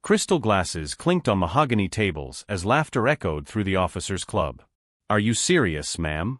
Crystal glasses clinked on mahogany tables as laughter echoed through the officers' club. "Are you serious, ma'am?"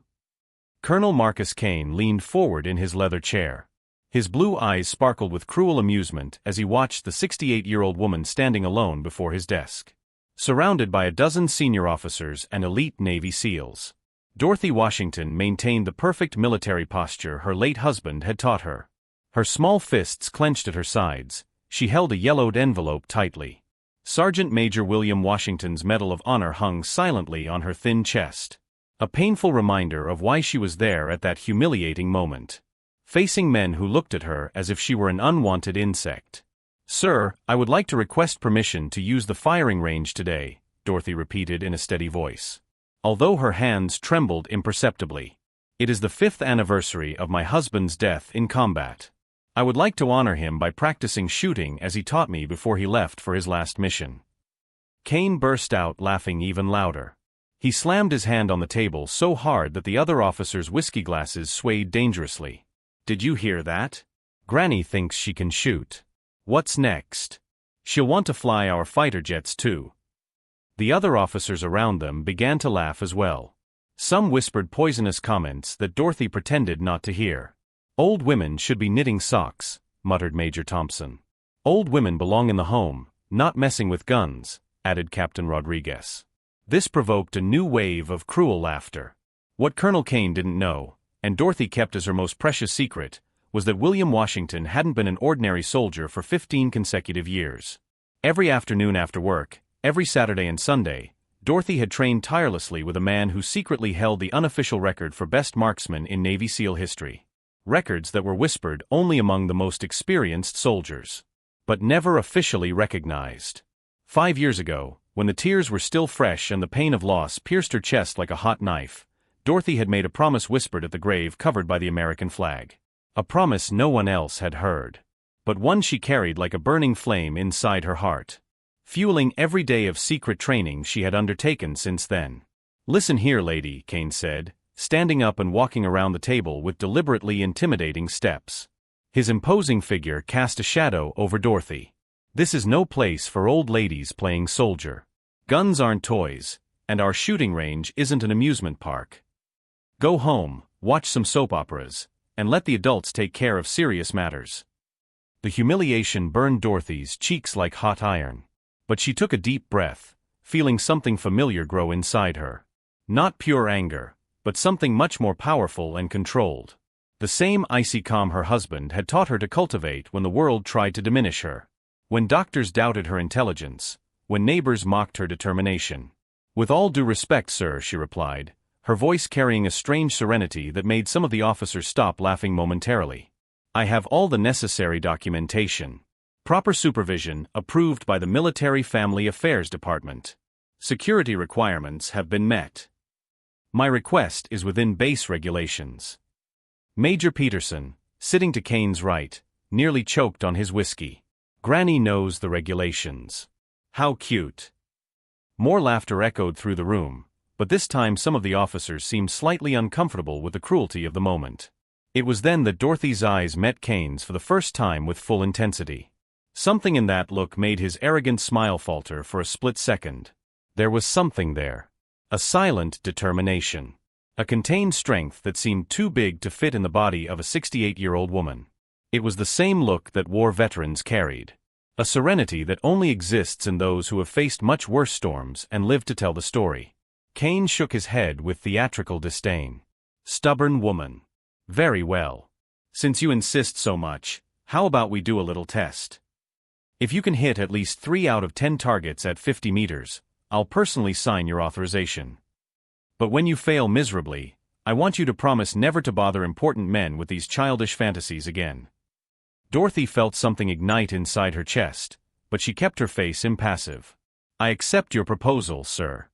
Colonel Marcus Kane leaned forward in his leather chair. His blue eyes sparkled with cruel amusement as he watched the 68-year-old woman standing alone before his desk, surrounded by a dozen senior officers and elite Navy SEALs. Dorothy Washington maintained the perfect military posture her late husband had taught her. Her small fists clenched at her sides, she held a yellowed envelope tightly. Sergeant Major William Washington's Medal of Honor hung silently on her thin chest, a painful reminder of why she was there at that humiliating moment, facing men who looked at her as if she were an unwanted insect. "Sir, I would like to request permission to use the firing range today," Dorothy repeated in a steady voice, although her hands trembled imperceptibly. "It is the 5th anniversary of my husband's death in combat. I would like to honor him by practicing shooting as he taught me before he left for his last mission." Kane burst out laughing even louder. He slammed his hand on the table so hard that the other officers' whiskey glasses swayed dangerously. "Did you hear that? Granny thinks she can shoot. What's next? She'll want to fly our fighter jets too." The other officers around them began to laugh as well. Some whispered poisonous comments that Dorothy pretended not to hear. "Old women should be knitting socks," muttered Major Thompson. "Old women belong in the home, not messing with guns," added Captain Rodriguez. This provoked a new wave of cruel laughter. What Colonel Kane didn't know, and Dorothy kept as her most precious secret, was that William Washington hadn't been an ordinary soldier for 15 consecutive years. Every afternoon after work, every Saturday and Sunday, Dorothy had trained tirelessly with a man who secretly held the unofficial record for best marksman in Navy SEAL history. Records that were whispered only among the most experienced soldiers, but never officially recognized. 5 years ago, when the tears were still fresh and the pain of loss pierced her chest like a hot knife, Dorothy had made a promise whispered at the grave covered by the American flag. A promise no one else had heard, but one she carried like a burning flame inside her heart, fueling every day of secret training she had undertaken since then. "Listen here, lady," Kane said, standing up and walking around the table with deliberately intimidating steps. His imposing figure cast a shadow over Dorothy. "This is no place for old ladies playing soldier. Guns aren't toys, and our shooting range isn't an amusement park. Go home, watch some soap operas, and let the adults take care of serious matters." The humiliation burned Dorothy's cheeks like hot iron. But she took a deep breath, feeling something familiar grow inside her. Not pure anger, but something much more powerful and controlled. The same icy calm her husband had taught her to cultivate when the world tried to diminish her. When doctors doubted her intelligence, when neighbors mocked her determination. "With all due respect, sir," she replied, her voice carrying a strange serenity that made some of the officers stop laughing momentarily. "I have all the necessary documentation. Proper supervision, approved by the Military Family Affairs Department. Security requirements have been met. My request is within base regulations." Major Peterson, sitting to Kane's right, nearly choked on his whiskey. "Granny knows the regulations. How cute." More laughter echoed through the room, but this time some of the officers seemed slightly uncomfortable with the cruelty of the moment. It was then that Dorothy's eyes met Kane's for the first time with full intensity. Something in that look made his arrogant smile falter for a split second. There was something there. A silent determination. A contained strength that seemed too big to fit in the body of a 68-year-old woman. It was the same look that war veterans carried. A serenity that only exists in those who have faced much worse storms and lived to tell the story. Kane shook his head with theatrical disdain. "Stubborn woman. Very well. Since you insist so much, how about we do a little test? If you can hit at least 3 out of 10 targets at 50 meters, I'll personally sign your authorization. But when you fail miserably, I want you to promise never to bother important men with these childish fantasies again." Dorothy felt something ignite inside her chest, but she kept her face impassive. "I accept your proposal, sir."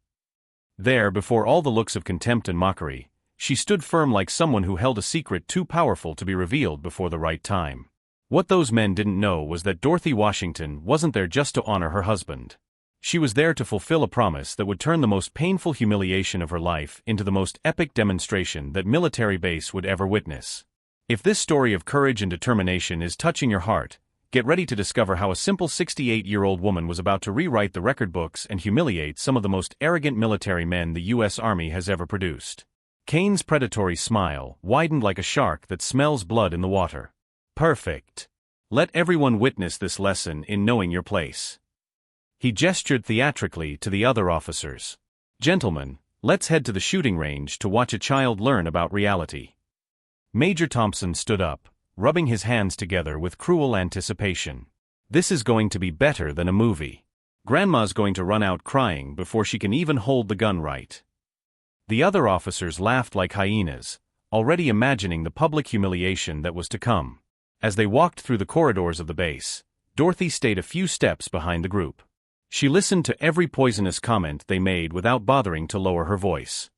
There, before all the looks of contempt and mockery, she stood firm like someone who held a secret too powerful to be revealed before the right time. What those men didn't know was that Dorothy Washington wasn't there just to honor her husband. She was there to fulfill a promise that would turn the most painful humiliation of her life into the most epic demonstration that military base would ever witness. If this story of courage and determination is touching your heart, Get ready to discover how a simple 68-year-old woman was about to rewrite the record books and humiliate some of the most arrogant military men the U.S. Army has ever produced. Kane's predatory smile widened like a shark that smells blood in the water. Perfect. Let everyone witness this lesson in knowing your place. He gestured theatrically to the other officers. Gentlemen, let's head to the shooting range to watch a child learn about reality. Major Thompson stood up, rubbing his hands together with cruel anticipation. This is going to be better than a movie. Grandma's going to run out crying before she can even hold the gun right. The other officers laughed like hyenas, already imagining the public humiliation that was to come. As they walked through the corridors of the base, Dorothy stayed a few steps behind the group. She listened to every poisonous comment they made without bothering to lower her voice.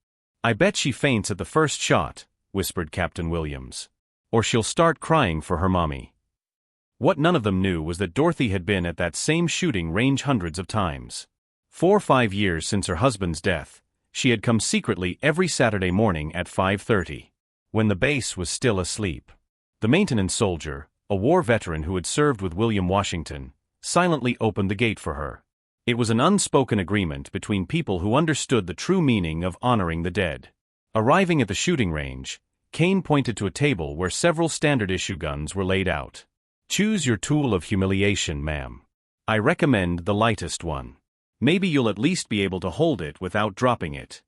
"I bet she faints at the first shot," whispered Captain Williams. "Or she'll start crying for her mommy." What none of them knew was that Dorothy had been at that same shooting range hundreds of times. 4 or 5 years since her husband's death, she had come secretly every Saturday morning at 5:30, when the base was still asleep. The maintenance soldier, a war veteran who had served with William Washington, silently opened the gate for her. It was an unspoken agreement between people who understood the true meaning of honoring the dead. Arriving at the shooting range, Kane pointed to a table where several standard-issue guns were laid out. "Choose your tool of humiliation, ma'am. I recommend the lightest one. Maybe you'll at least be able to hold it without dropping it."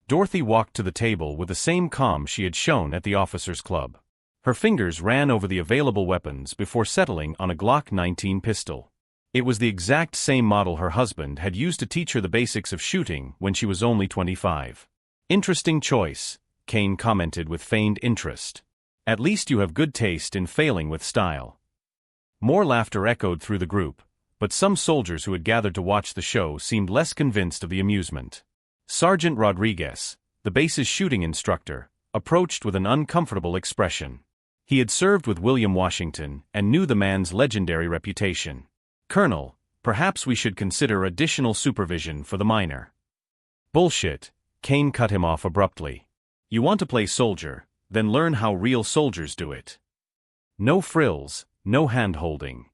Dorothy walked to the table with the same calm she had shown at the officers' club. Her fingers ran over the available weapons before settling on a Glock 19 pistol. It was the exact same model her husband had used to teach her the basics of shooting when she was only 25. "Interesting choice," Kane commented with feigned interest. "At least you have good taste in failing with style." More laughter echoed through the group, but some soldiers who had gathered to watch the show seemed less convinced of the amusement. Sergeant Rodriguez, the base's shooting instructor, approached with an uncomfortable expression. He had served with William Washington and knew the man's legendary reputation. "Colonel, perhaps we should consider additional supervision for the minor." "Bullshit," Kane cut him off abruptly. "You want to play soldier, then learn how real soldiers do it. No frills, no hand-holding."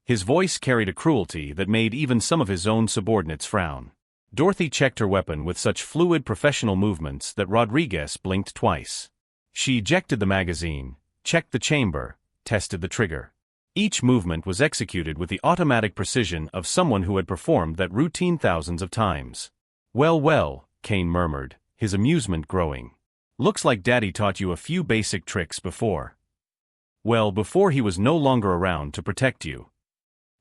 His voice carried a cruelty that made even some of his own subordinates frown. Dorothy checked her weapon with such fluid professional movements that Rodriguez blinked twice. She ejected the magazine, checked the chamber, tested the trigger. Each movement was executed with the automatic precision of someone who had performed that routine thousands of times. "Well, well," Kane murmured, his amusement growing. "Looks like Daddy taught you a few basic tricks before." "Well, before he was no longer around to protect you."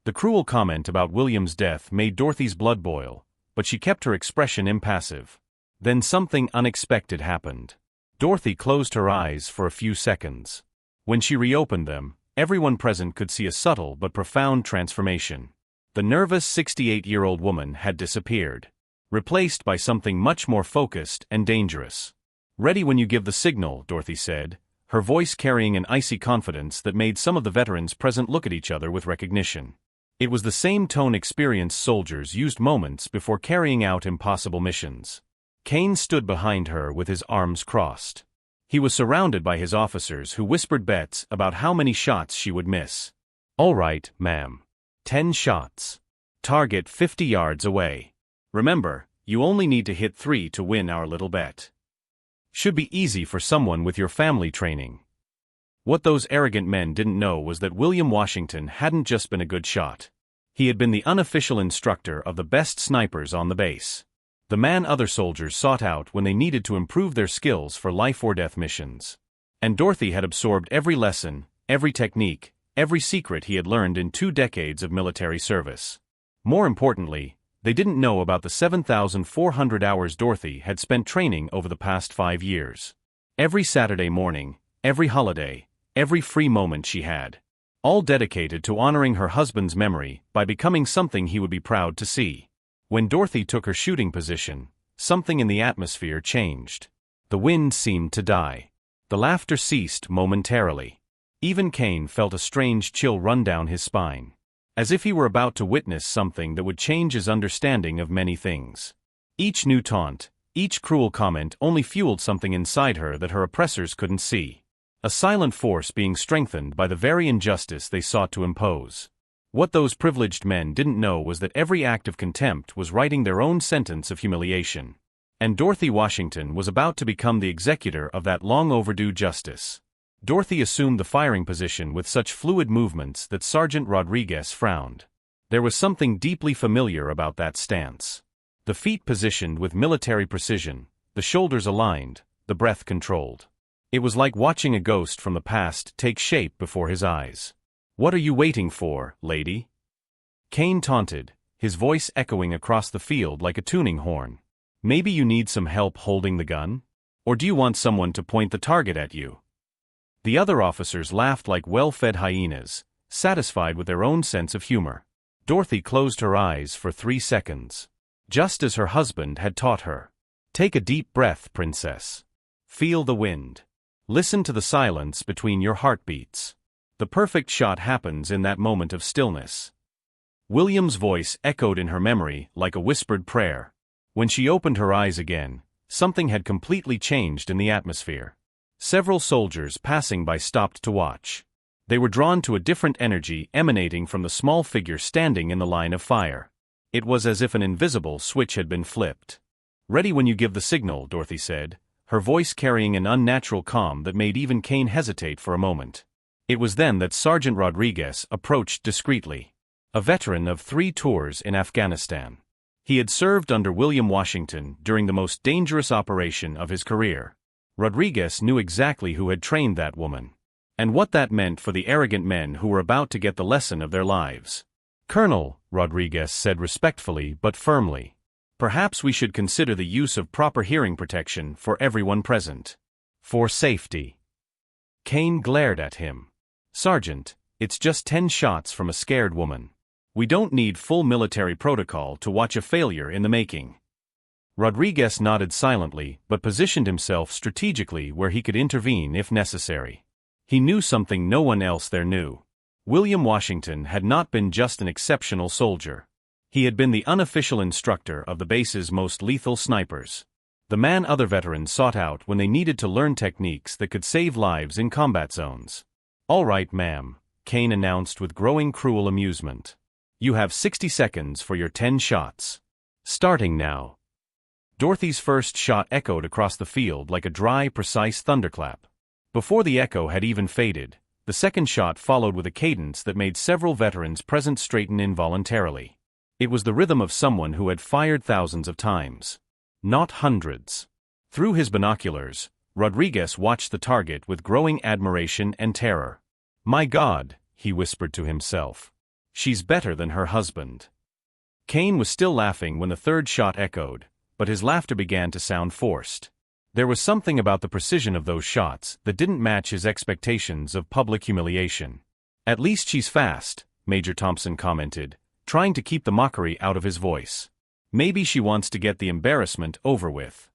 The cruel comment about William's death made Dorothy's blood boil, but she kept her expression impassive. Then something unexpected happened. Dorothy closed her eyes for a few seconds. When she reopened them, everyone present could see a subtle but profound transformation. The nervous 68-year-old woman had disappeared, replaced by something much more focused and dangerous. "Ready when you give the signal," Dorothy said, her voice carrying an icy confidence that made some of the veterans present look at each other with recognition. It was the same tone experienced soldiers used moments before carrying out impossible missions. Kane stood behind her with his arms crossed. He was surrounded by his officers who whispered bets about how many shots she would miss. "All right, ma'am. 10 shots. Target 50 yards away. Remember, you only need to hit 3 to win our little bet. Should be easy for someone with your family training." What those arrogant men didn't know was that William Washington hadn't just been a good shot. He had been the unofficial instructor of the best snipers on the base. The man other soldiers sought out when they needed to improve their skills for life-or-death missions. And Dorothy had absorbed every lesson, every technique, every secret he had learned in 2 decades of military service. More importantly, they didn't know about the 7,400 hours Dorothy had spent training over the past 5 years. Every Saturday morning, every holiday, every free moment she had. All dedicated to honoring her husband's memory by becoming something he would be proud to see. When Dorothy took her shooting position, something in the atmosphere changed. The wind seemed to die. The laughter ceased momentarily. Even Kane felt a strange chill run down his spine, as if he were about to witness something that would change his understanding of many things. Each new taunt, each cruel comment only fueled something inside her that her oppressors couldn't see. a silent force being strengthened by the very injustice they sought to impose. What those privileged men didn't know was that every act of contempt was writing their own sentence of humiliation. And Dorothy Washington was about to become the executor of that long-overdue justice. Dorothy assumed the firing position with such fluid movements that Sergeant Rodriguez frowned. There was something deeply familiar about that stance. The feet positioned with military precision, the shoulders aligned, the breath controlled. It was like watching a ghost from the past take shape before his eyes. "What are you waiting for, lady?" Kane taunted, his voice echoing across the field like a tuning horn. "Maybe you need some help holding the gun? Or do you want someone to point the target at you?" The other officers laughed like well-fed hyenas, satisfied with their own sense of humor. Dorothy closed her eyes for 3 seconds. Just as her husband had taught her. "Take a deep breath, princess. Feel the wind. Listen to the silence between your heartbeats. The perfect shot happens in that moment of stillness." William's voice echoed in her memory like a whispered prayer. When she opened her eyes again, something had completely changed in the atmosphere. Several soldiers passing by stopped to watch. They were drawn to a different energy emanating from the small figure standing in the line of fire. It was as if an invisible switch had been flipped. "Ready when you give the signal," Dorothy said, her voice carrying an unnatural calm that made even Kane hesitate for a moment. It was then that Sergeant Rodriguez approached discreetly. A veteran of 3 tours in Afghanistan. He had served under William Washington during the most dangerous operation of his career. Rodriguez knew exactly who had trained that woman. And what that meant for the arrogant men who were about to get the lesson of their lives. "Colonel," Rodriguez said respectfully but firmly, "perhaps we should consider the use of proper hearing protection for everyone present. For safety." Kane glared at him. "Sergeant, it's just 10 shots from a scared woman. We don't need full military protocol to watch a failure in the making." Rodriguez nodded silently but positioned himself strategically where he could intervene if necessary. He knew something no one else there knew. William Washington had not been just an exceptional soldier. He had been the unofficial instructor of the base's most lethal snipers. The man other veterans sought out when they needed to learn techniques that could save lives in combat zones. "All right, ma'am," Kane announced with growing cruel amusement. "You have 60 seconds for your 10 shots. Starting now." Dorothy's first shot echoed across the field like a dry, precise thunderclap. Before the echo had even faded, the second shot followed with a cadence that made several veterans present straighten involuntarily. It was the rhythm of someone who had fired thousands of times. Not hundreds. Through his binoculars, Rodriguez watched the target with growing admiration and terror. "My God," he whispered to himself. "She's better than her husband." Kane was still laughing when the third shot echoed, but his laughter began to sound forced. There was something about the precision of those shots that didn't match his expectations of public humiliation. "At least she's fast," Major Thompson commented, trying to keep the mockery out of his voice. "Maybe she wants to get the embarrassment over with."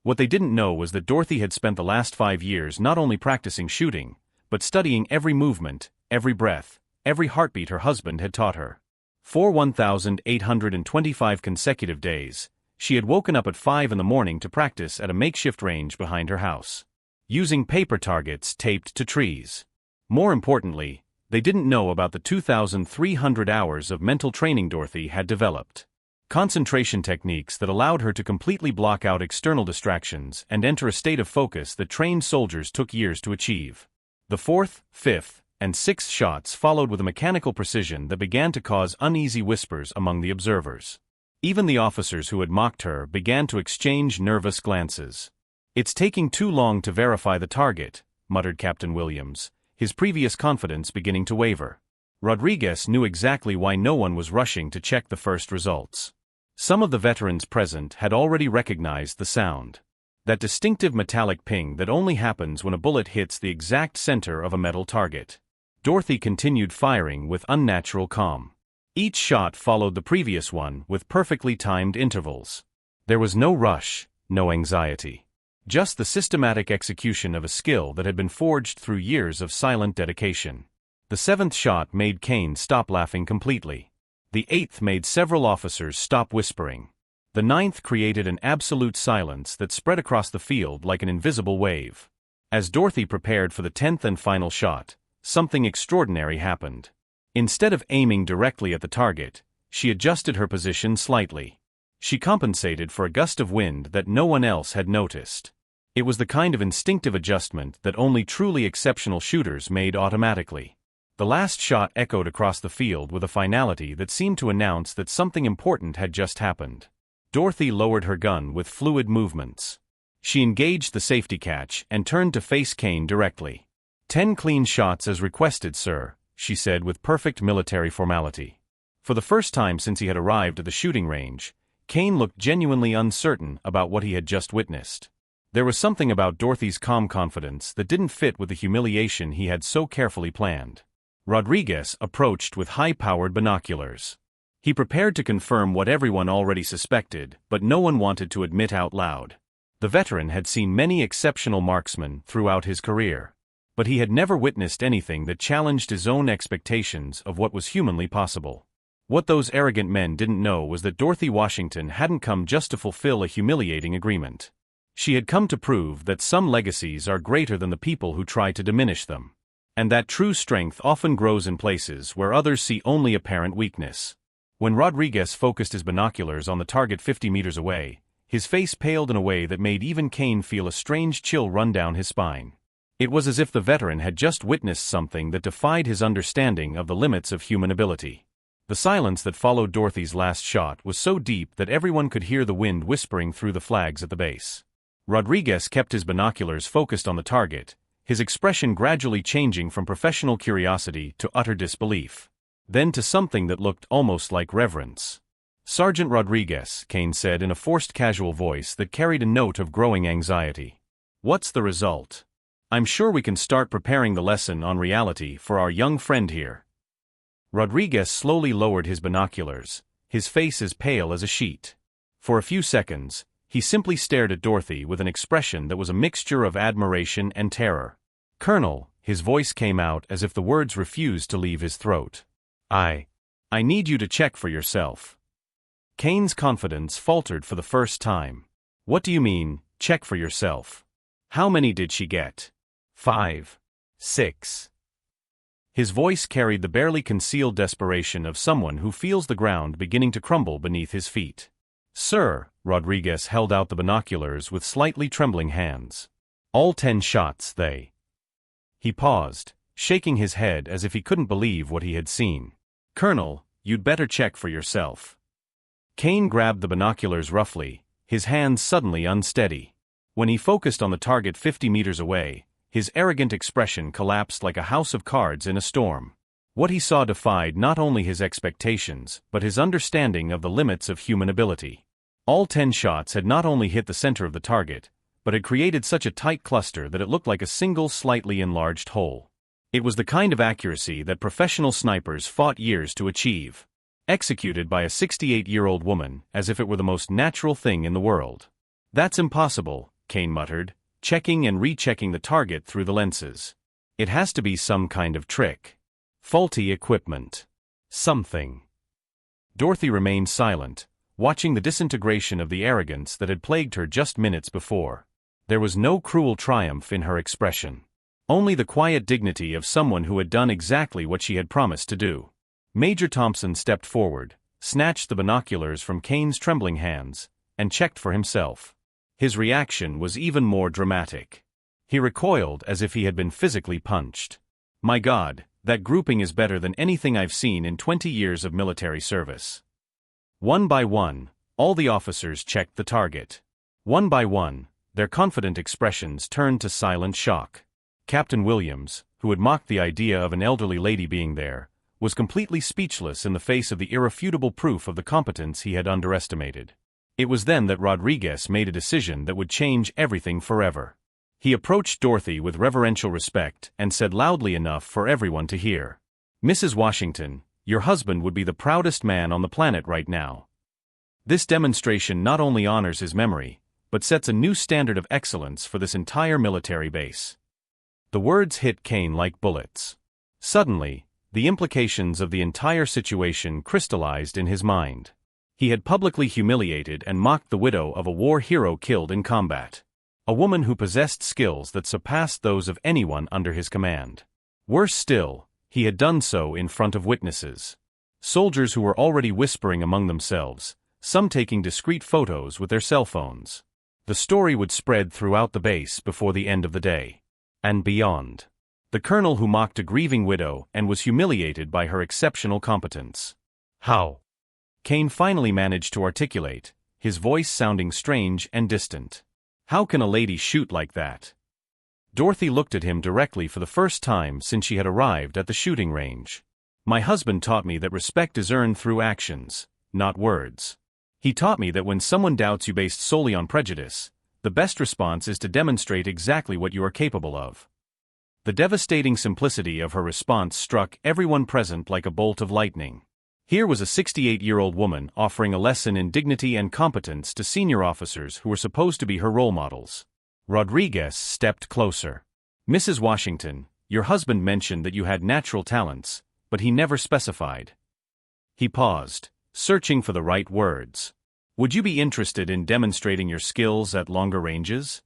What they didn't know was that Dorothy had spent the last 5 years not only practicing shooting, but studying every movement, every breath, every heartbeat her husband had taught her. For 1,825 consecutive days, she had woken up at 5 in the morning to practice at a makeshift range behind her house, using paper targets taped to trees. More importantly, they didn't know about the 2,300 hours of mental training Dorothy had developed. Concentration techniques that allowed her to completely block out external distractions and enter a state of focus that trained soldiers took years to achieve. The 4th, 5th, and 6th shots followed with a mechanical precision that began to cause uneasy whispers among the observers. Even the officers who had mocked her began to exchange nervous glances. "It's taking too long to verify the target," muttered Captain Williams, his previous confidence beginning to waver. Rodriguez knew exactly why no one was rushing to check the first results. Some of the veterans present had already recognized the sound. That distinctive metallic ping that only happens when a bullet hits the exact center of a metal target. Dorothy continued firing with unnatural calm. Each shot followed the previous one with perfectly timed intervals. There was no rush, no anxiety. Just the systematic execution of a skill that had been forged through years of silent dedication. The 7th shot made Kane stop laughing completely. The 8th made several officers stop whispering. The 9th created an absolute silence that spread across the field like an invisible wave. As Dorothy prepared for the 10th and final shot, something extraordinary happened. Instead of aiming directly at the target, she adjusted her position slightly. She compensated for a gust of wind that no one else had noticed. It was the kind of instinctive adjustment that only truly exceptional shooters made automatically. The last shot echoed across the field with a finality that seemed to announce that something important had just happened. Dorothy lowered her gun with fluid movements. She engaged the safety catch and turned to face Kane directly. 10 clean shots as requested, sir, she said with perfect military formality. For the first time since he had arrived at the shooting range, Kane looked genuinely uncertain about what he had just witnessed. There was something about Dorothy's calm confidence that didn't fit with the humiliation he had so carefully planned. Rodriguez approached with high-powered binoculars. He prepared to confirm what everyone already suspected, but no one wanted to admit out loud. The veteran had seen many exceptional marksmen throughout his career, but he had never witnessed anything that challenged his own expectations of what was humanly possible. What those arrogant men didn't know was that Dorothy Washington hadn't come just to fulfill a humiliating agreement. She had come to prove that some legacies are greater than the people who try to diminish them, and that true strength often grows in places where others see only apparent weakness. When Rodriguez focused his binoculars on the target 50 meters away, his face paled in a way that made even Kane feel a strange chill run down his spine. It was as if the veteran had just witnessed something that defied his understanding of the limits of human ability. The silence that followed Dorothy's last shot was so deep that everyone could hear the wind whispering through the flags at the base. Rodriguez kept his binoculars focused on the target, his expression gradually changing from professional curiosity to utter disbelief, then to something that looked almost like reverence. "Sergeant Rodriguez," Kane said in a forced casual voice that carried a note of growing anxiety. "What's the result? I'm sure we can start preparing the lesson on reality for our young friend here." Rodriguez slowly lowered his binoculars, his face as pale as a sheet. For a few seconds, he simply stared at Dorothy with an expression that was a mixture of admiration and terror. "Colonel," his voice came out as if the words refused to leave his throat. I need you to check for yourself." Kane's confidence faltered for the first time. "What do you mean, check for yourself? How many did she get? 5, 6. His voice carried the barely concealed desperation of someone who feels the ground beginning to crumble beneath his feet. "Sir," Rodriguez held out the binoculars with slightly trembling hands. "All 10 shots, they." He paused, shaking his head as if he couldn't believe what he had seen. "Colonel, you'd better check for yourself." Kane grabbed the binoculars roughly, his hands suddenly unsteady. When he focused on the target 50 meters away, his arrogant expression collapsed like a house of cards in a storm. What he saw defied not only his expectations, but his understanding of the limits of human ability. All 10 shots had not only hit the center of the target, but had created such a tight cluster that it looked like a single slightly enlarged hole. It was the kind of accuracy that professional snipers fought years to achieve. Executed by a 68-year-old woman as if it were the most natural thing in the world. "That's impossible," Kane muttered, checking and rechecking the target through the lenses. "It has to be some kind of trick. Faulty equipment. Something." Dorothy remained silent, watching the disintegration of the arrogance that had plagued her just minutes before. There was no cruel triumph in her expression. Only the quiet dignity of someone who had done exactly what she had promised to do. Major Thompson stepped forward, snatched the binoculars from Kane's trembling hands, and checked for himself. His reaction was even more dramatic. He recoiled as if he had been physically punched. "My God, that grouping is better than anything I've seen in 20 years of military service." One by one, all the officers checked the target. One by one, their confident expressions turned to silent shock. Captain Williams, who had mocked the idea of an elderly lady being there, was completely speechless in the face of the irrefutable proof of the competence he had underestimated. It was then that Rodriguez made a decision that would change everything forever. He approached Dorothy with reverential respect and said loudly enough for everyone to hear, "Mrs. Washington, your husband would be the proudest man on the planet right now. This demonstration not only honors his memory, but sets a new standard of excellence for this entire military base." The words hit Kane like bullets. Suddenly, the implications of the entire situation crystallized in his mind. He had publicly humiliated and mocked the widow of a war hero killed in combat. A woman who possessed skills that surpassed those of anyone under his command. Worse still, he had done so in front of witnesses. Soldiers who were already whispering among themselves, some taking discreet photos with their cell phones. The story would spread throughout the base before the end of the day. And beyond. The colonel who mocked a grieving widow and was humiliated by her exceptional competence. How? Kane finally managed to articulate, his voice sounding strange and distant. How can a lady shoot like that? Dorothy looked at him directly for the first time since she had arrived at the shooting range. My husband taught me that respect is earned through actions, not words. He taught me that when someone doubts you based solely on prejudice, the best response is to demonstrate exactly what you are capable of. The devastating simplicity of her response struck everyone present like a bolt of lightning. Here was a 68-year-old woman offering a lesson in dignity and competence to senior officers who were supposed to be her role models. Rodriguez stepped closer. Mrs. Washington, your husband mentioned that you had natural talents, but he never specified. He paused, searching for the right words. Would you be interested in demonstrating your skills at longer ranges?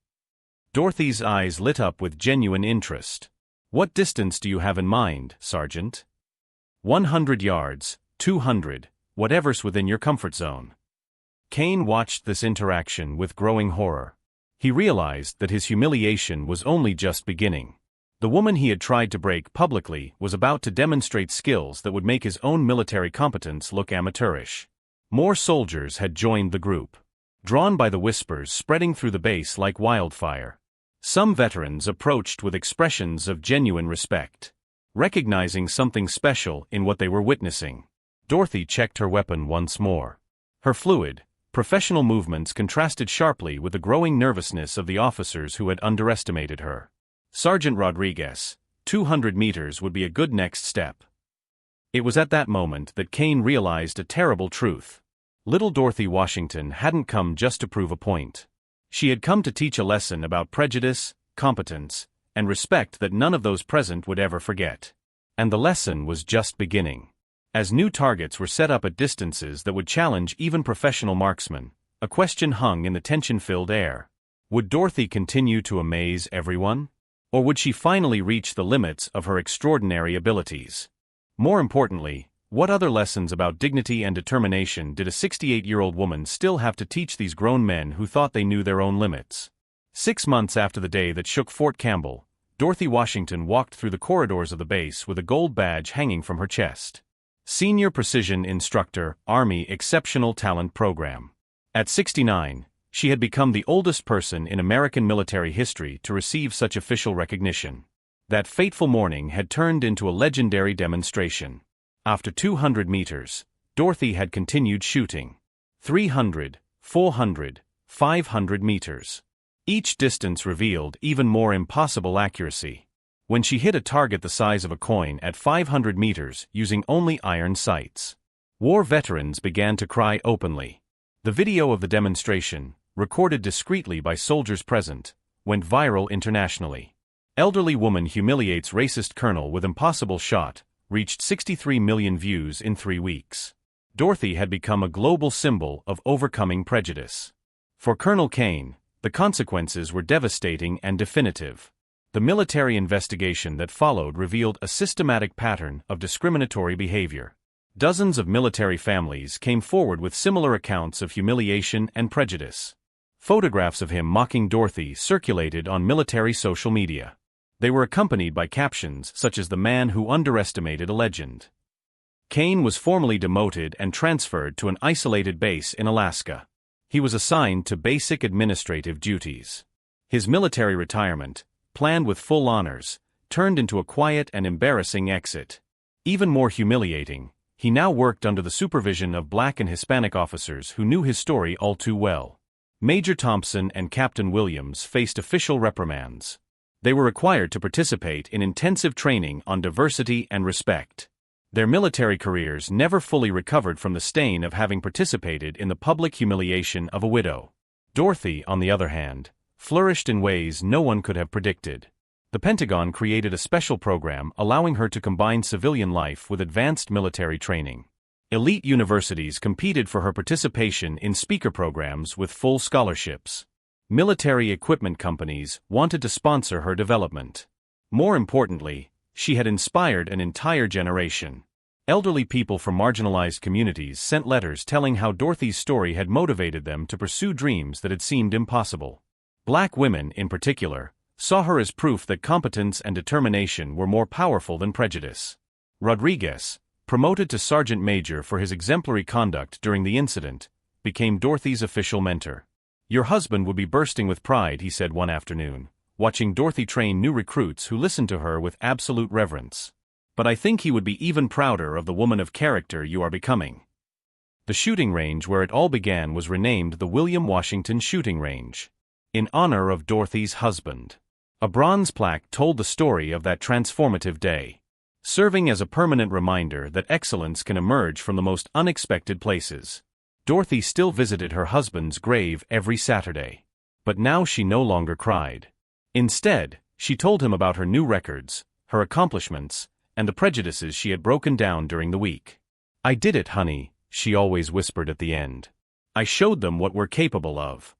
Dorothy's eyes lit up with genuine interest. What distance do you have in mind, Sergeant? 100 yards. 200, whatever's within your comfort zone. Kane watched this interaction with growing horror. He realized that his humiliation was only just beginning. The woman he had tried to break publicly was about to demonstrate skills that would make his own military competence look amateurish. More soldiers had joined the group, drawn by the whispers spreading through the base like wildfire. Some veterans approached with expressions of genuine respect, recognizing something special in what they were witnessing. Dorothy checked her weapon once more. Her fluid, professional movements contrasted sharply with the growing nervousness of the officers who had underestimated her. Sergeant Rodriguez, 200 meters would be a good next step. It was at that moment that Kane realized a terrible truth. Little Dorothy Washington hadn't come just to prove a point. She had come to teach a lesson about prejudice, competence, and respect that none of those present would ever forget. And the lesson was just beginning. As new targets were set up at distances that would challenge even professional marksmen, a question hung in the tension-filled air. Would Dorothy continue to amaze everyone? Or would she finally reach the limits of her extraordinary abilities? More importantly, what other lessons about dignity and determination did a 68-year-old woman still have to teach these grown men who thought they knew their own limits? 6 months after the day that shook Fort Campbell, Dorothy Washington walked through the corridors of the base with a gold badge hanging from her chest. Senior Precision Instructor, Army Exceptional Talent Program. At 69, she had become the oldest person in American military history to receive such official recognition. That fateful morning had turned into a legendary demonstration. After 200 meters, Dorothy had continued shooting. 300, 400, 500 meters. Each distance revealed even more impossible accuracy. When she hit a target the size of a coin at 500 meters using only iron sights, war veterans began to cry openly. The video of the demonstration, recorded discreetly by soldiers present, went viral internationally. Elderly woman humiliates racist colonel with impossible shot, reached 63 million views in 3 weeks. Dorothy had become a global symbol of overcoming prejudice. For Colonel Kane, the consequences were devastating and definitive. The military investigation that followed revealed a systematic pattern of discriminatory behavior. Dozens of military families came forward with similar accounts of humiliation and prejudice. Photographs of him mocking Dorothy circulated on military social media. They were accompanied by captions such as "The man who underestimated a legend." Kane was formally demoted and transferred to an isolated base in Alaska. He was assigned to basic administrative duties. His military retirement, planned with full honors, turned into a quiet and embarrassing exit. Even more humiliating, he now worked under the supervision of Black and Hispanic officers who knew his story all too well. Major Thompson and Captain Williams faced official reprimands. They were required to participate in intensive training on diversity and respect. Their military careers never fully recovered from the stain of having participated in the public humiliation of a widow. Dorothy, on the other hand, flourished in ways no one could have predicted. The Pentagon created a special program allowing her to combine civilian life with advanced military training. Elite universities competed for her participation in speaker programs with full scholarships. Military equipment companies wanted to sponsor her development. More importantly, she had inspired an entire generation. Elderly people from marginalized communities sent letters telling how Dorothy's story had motivated them to pursue dreams that had seemed impossible. Black women, in particular, saw her as proof that competence and determination were more powerful than prejudice. Rodriguez, promoted to sergeant major for his exemplary conduct during the incident, became Dorothy's official mentor. "Your husband would be bursting with pride," he said one afternoon, watching Dorothy train new recruits who listened to her with absolute reverence. "But I think he would be even prouder of the woman of character you are becoming." The shooting range where it all began was renamed the William Washington Shooting Range, in honor of Dorothy's husband. A bronze plaque told the story of that transformative day, serving as a permanent reminder that excellence can emerge from the most unexpected places. Dorothy still visited her husband's grave every Saturday. But now she no longer cried. Instead, she told him about her new records, her accomplishments, and the prejudices she had broken down during the week. "I did it, honey," she always whispered at the end. "I showed them what we're capable of."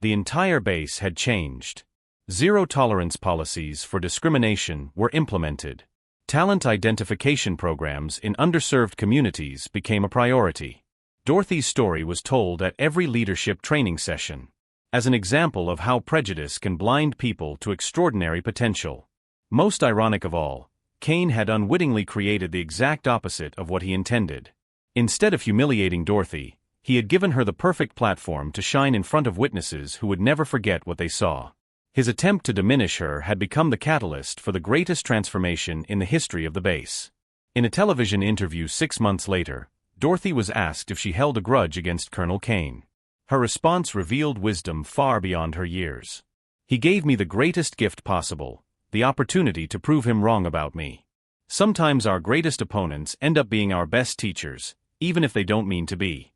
The entire base had changed. Zero-tolerance policies for discrimination were implemented. Talent identification programs in underserved communities became a priority. Dorothy's story was told at every leadership training session, as an example of how prejudice can blind people to extraordinary potential. Most ironic of all, Kane had unwittingly created the exact opposite of what he intended. Instead of humiliating Dorothy, he had given her the perfect platform to shine in front of witnesses who would never forget what they saw. His attempt to diminish her had become the catalyst for the greatest transformation in the history of the base. In a television interview 6 months later, Dorothy was asked if she held a grudge against Colonel Kane. Her response revealed wisdom far beyond her years. "He gave me the greatest gift possible, the opportunity to prove him wrong about me. Sometimes our greatest opponents end up being our best teachers, even if they don't mean to be."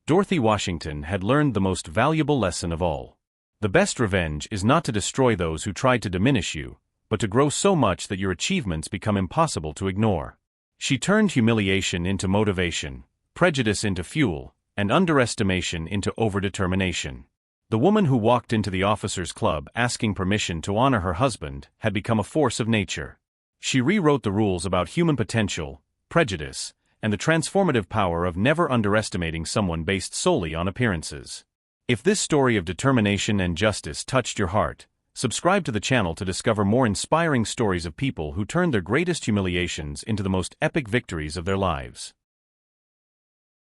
Dorothy Washington had learned the most valuable lesson of all. The best revenge is not to destroy those who tried to diminish you, but to grow so much that your achievements become impossible to ignore. She turned humiliation into motivation, prejudice into fuel, and underestimation into overdetermination. The woman who walked into the officers' club asking permission to honor her husband had become a force of nature. She rewrote the rules about human potential, prejudice, and the transformative power of never underestimating someone based solely on appearances. If this story of determination and justice touched your heart, subscribe to the channel to discover more inspiring stories of people who turned their greatest humiliations into the most epic victories of their lives.